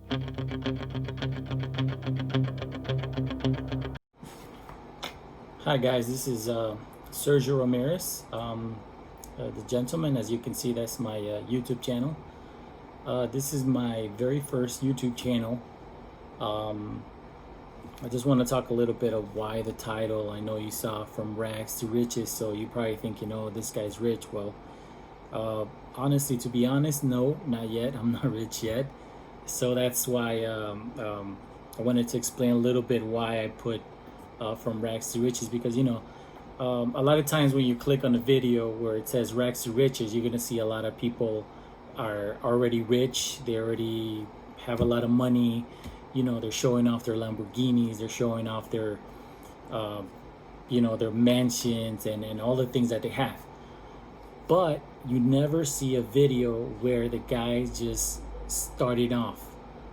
Hi guys, this is Sergio Ramirez, the gentleman. As you can see, that's my YouTube channel. This is my very first YouTube channel. Um, I just want to talk a little bit of why the title. I know you saw From Rags to Riches, so you probably think, this guy's rich. Well, honestly, to be honest, no, not yet. I'm not rich yet. So that's why I wanted to explain a little bit why I put From Rags to Riches, because a lot of times when you click on a video where it says Rags to Riches, you're gonna see a lot of people are already rich. They already have a lot of money. They're showing off their Lamborghinis. They're showing off their their mansions and all the things that they have. But you never see a video where the guy just started off.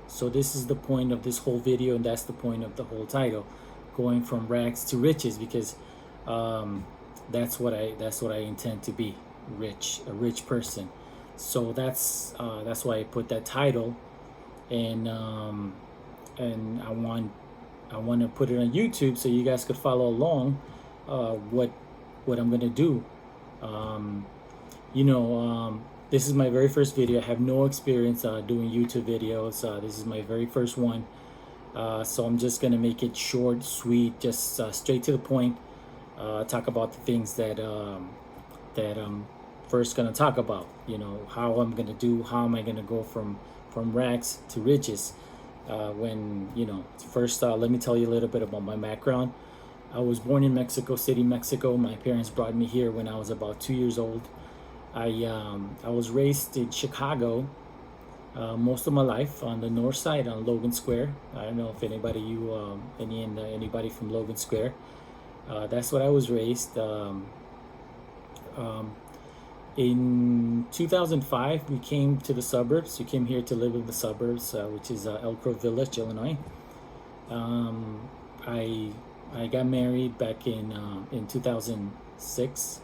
So this is the point of this whole video, and that's the point of the whole title, going from rags to riches, because that's what I intend to be, a rich person. So that's why I put that title, and I want to put it on YouTube so you guys could follow along what I'm gonna do. This is my very first video. I have no experience doing YouTube videos. This is my very first one. So I'm just going to make it short, sweet, just straight to the point. Talk about the things that I'm first going to talk about. How I'm going to do, how am I going to go from rags to riches. First, let me tell you a little bit about my background. I was born in Mexico City, Mexico. My parents brought me here when I was about 2 years old. I was raised in Chicago most of my life on the north side on Logan Square. I don't know if anybody from Logan Square. That's what I was raised. In 2005, we came to the suburbs. We came here to live in the suburbs, which is Elk Grove Village, Illinois. I got married back in 2006.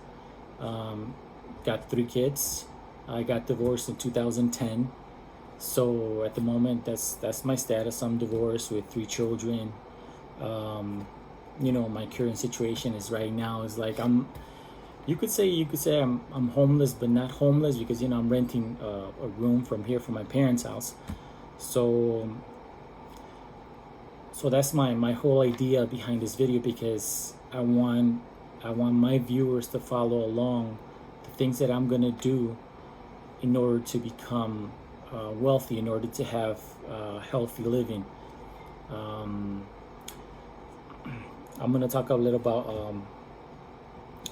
Got 3 kids. I got divorced in 2010. So at the moment, that's my status. I'm divorced with 3 children. My current situation is right now is like you could say I'm homeless, but not homeless, because I'm renting a room from my parents' house. So that's my whole idea behind this video, because I want my viewers to follow along the things that I'm gonna do in order to become wealthy, in order to have healthy living. I'm gonna talk a little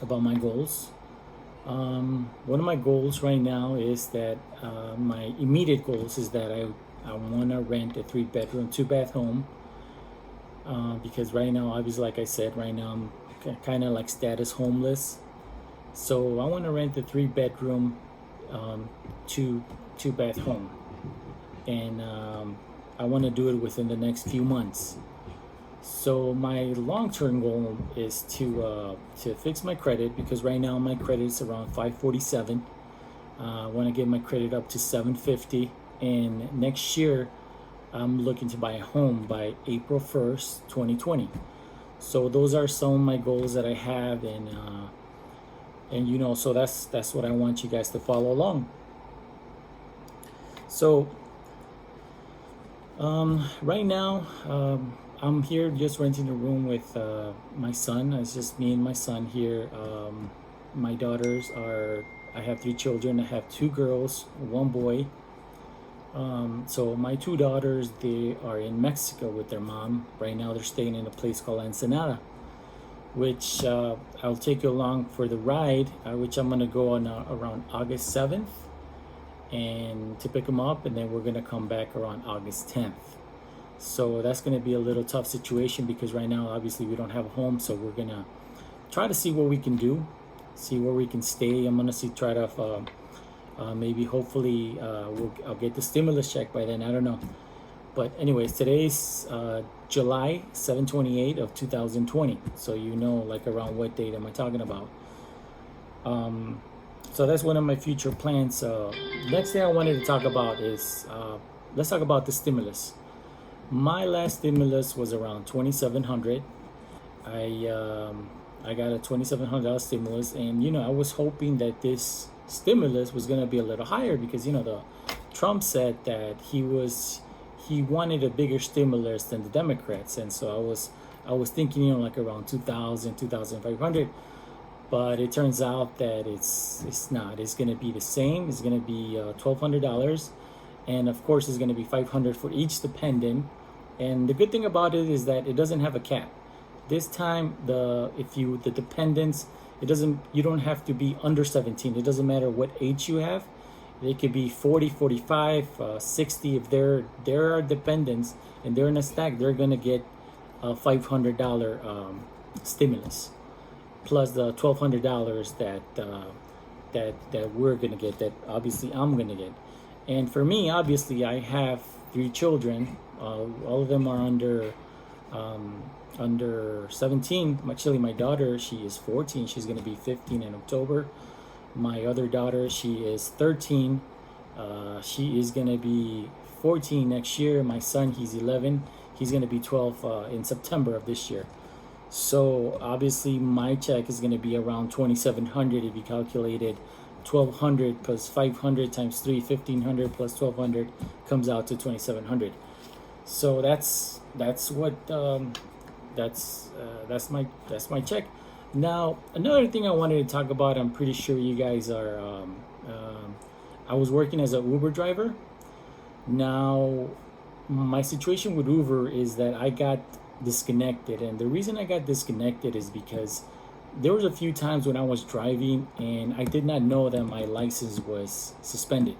about my goals. One of my goals right now is that my immediate goals is that I want to rent a 3-bedroom, 2-bath home. Because right now, obviously, like I said, right now I'm kind of like status homeless. So I want to rent a 3-bedroom, 2-bath home, and I want to do it within the next few months. So my long-term goal is to fix my credit, because right now my credit is around 547. I want to get my credit up to 750, and next year I'm looking to buy a home by April 1st, 2020. So those are some of my goals that I have, and so that's what I want you guys to follow along. So right now I'm here just renting a room with my son. It's just me and my son here. My daughters I have 3 children. I have 2 girls, 1 boy. So my 2 daughters, they are in Mexico with their mom. Right now they're staying in a place called Ensenada, which I'll take you along for the ride, which I'm going to go on around August 7th and to pick them up, and then we're going to come back around August 10th. So that's going to be a little tough situation, because right now obviously we don't have a home. So we're going to try to see what we can do, see where we can stay. I'm going to try to maybe hopefully I'll get the stimulus check by then. I don't know. But anyways, today's July 7/28 of 2020. So like around what date am I talking about? So that's one of my future plans. Next thing I wanted to talk about is let's talk about the stimulus. My last stimulus was around 2,700. I got a $2,700 stimulus, and I was hoping that this stimulus was going to be a little higher because the Trump said that he wanted a bigger stimulus than the Democrats, and so I was thinking like around 2,000, 2,500. But it turns out that it's not. It's going to be the same. It's going to be $1,200, and of course it's going to be 500 for each dependent. And the good thing about it is that it doesn't have a cap. This time, the dependents, you don't have to be under 17. It doesn't matter what age you have. They could be 40, 45, 60. If there are dependents and they're in a stack, they're gonna get a $500 stimulus, plus the $1,200 that we're gonna get. That obviously I'm gonna get. And for me, obviously, I have 3 children. All of them are under 17. Actually, my daughter, she is 14. She's going to be 15 in October. My other daughter, she is 13. She is going to be 14 next year. My son, he's 11. He's going to be 12 in September of this year. So obviously my check is going to be around 2,700 if you calculated 1,200 plus 500 times 3, 1,500 plus 1,200 comes out to 2,700. So that's my check. Now another thing I wanted to talk about. I'm pretty sure you guys are. I was working as an Uber driver. Now my situation with Uber is that I got disconnected, and the reason I got disconnected is because there was a few times when I was driving and I did not know that my license was suspended.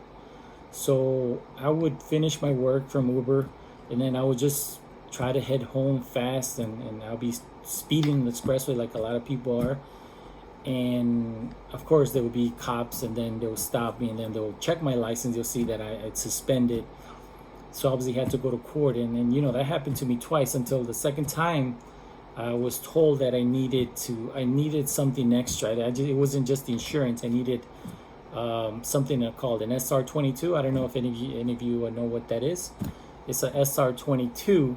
So I would finish my work from Uber, and then I would just try to head home fast, and I'll be speeding the expressway like a lot of people are. And of course there would be cops, and then they'll stop me, and then they'll check my license. You'll see that it's suspended. So obviously had to go to court, and then that happened to me twice, until the second time I was told that I needed something extra. It wasn't just the insurance. I needed something called an SR22. I don't know if any of you know what that is. It's a SR22.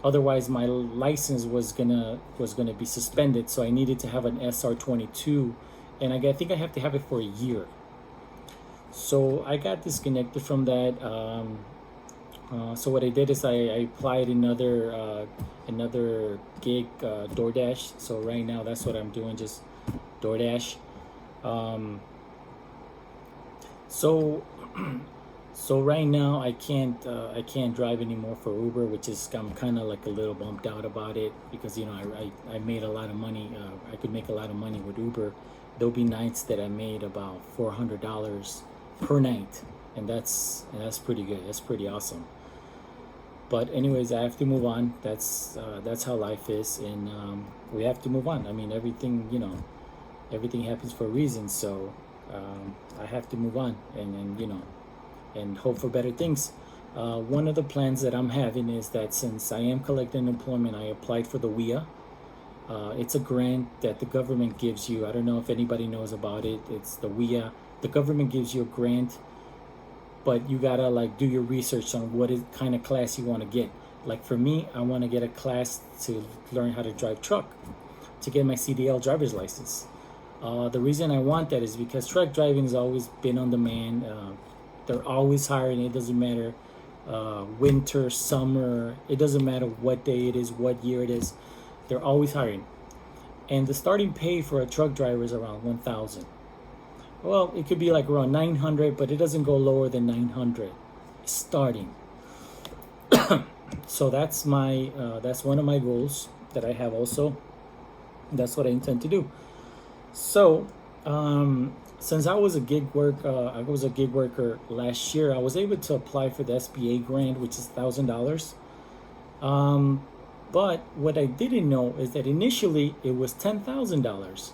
Otherwise, my license was gonna be suspended. So I needed to have an SR22, and I think I have to have it for a year. So I got disconnected from that. So what I did is I applied another gig, DoorDash. So right now that's what I'm doing, just DoorDash. So right now I can't drive anymore for Uber, which is, I'm kind of like a little bummed out about it, because I made a lot of money. I could make a lot of money with Uber. There'll be nights that I made about $400 per night, and that's pretty good. That's pretty awesome. But anyways, I have to move on. That's how life is, and we have to move on. I mean, everything happens for a reason. So I have to move on, and hope for better things. One of the plans that I'm having is that since I am collecting unemployment, I applied for the WIA. It's a grant that the government gives you. I don't know if anybody knows about it. It's the WIA. The government gives you a grant, but you gotta do your research on what kind of class you want to get. Like for me, I want to get a class to learn how to drive truck, to get my CDL driver's license. The reason I want that is because truck driving has always been on demand. They're always hiring. It doesn't matter winter, summer. It doesn't matter what day it is, what year it is. They're always hiring. And the starting pay for a truck driver is around $1,000. Well, it could be like around 900, but it doesn't go lower than 900 starting. So that's one of my goals that I have also. That's what I intend to do. So since I was a gig worker last year, I was able to apply for the SBA grant, which is $1,000. But what I didn't know is that initially it was $10,000.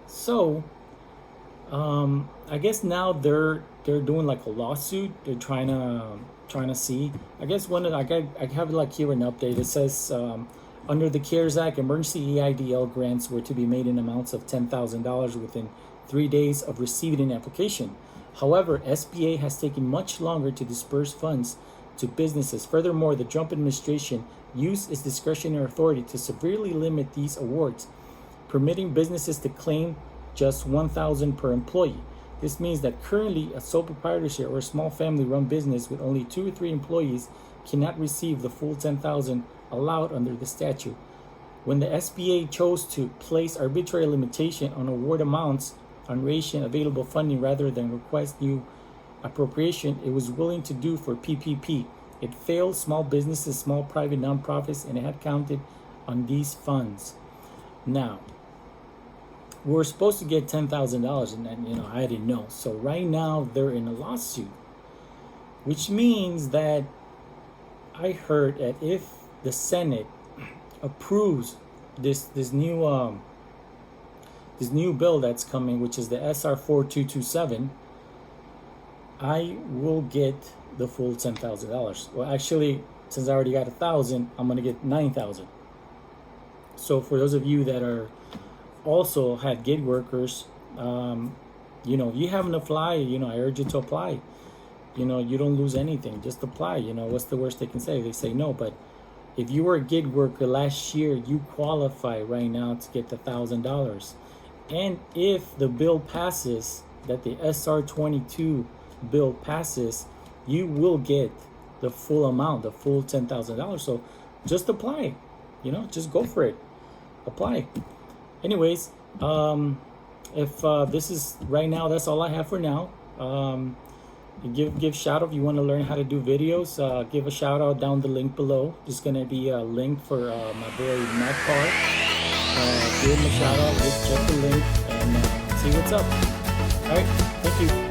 So I guess now they're doing like a lawsuit. They're trying to see. I guess I have like here an update. It says under the CARES Act, emergency EIDL grants were to be made in amounts of $10,000 within 3 days of receiving an application. However, SBA has taken much longer to disperse funds to businesses. Furthermore, the Trump administration used its discretionary authority to severely limit these awards, permitting businesses to claim just $1,000 per employee. This means that currently a sole proprietorship or a small family-run business with only 2 or 3 employees cannot receive the full $10,000 allowed under the statute. When the SBA chose to place arbitrary limitation on award amounts on ration available funding rather than request new appropriation, it was willing to do for PPP. It failed small businesses, small private nonprofits, and it had counted on these funds. Now, we were supposed to get $10,000, and I didn't know. So right now they're in a lawsuit, which means that I heard that if the Senate approves this new bill that's coming, which is the SR 4227, I will get the full $10,000. Well, actually, since I already got 1,000, I'm gonna get 9,000. So for those of you that are also had gig workers, you haven't applied, I urge you to apply. You don't lose anything. Just apply. What's the worst they can say? They say no. But if you were a gig worker last year, you qualify right now to get the $1,000. And if the bill passes, that the SR 22 bill passes, you will get the full amount, the full $10,000. So just apply. Just go for it. Apply. Anyways, if this is right now, that's all I have for now. Give shout out if you want to learn how to do videos. Give a shout out down the link below. There's gonna be a link for my boy Matt Carr. Give him a shout out. Just check the link and see what's up. All right, thank you.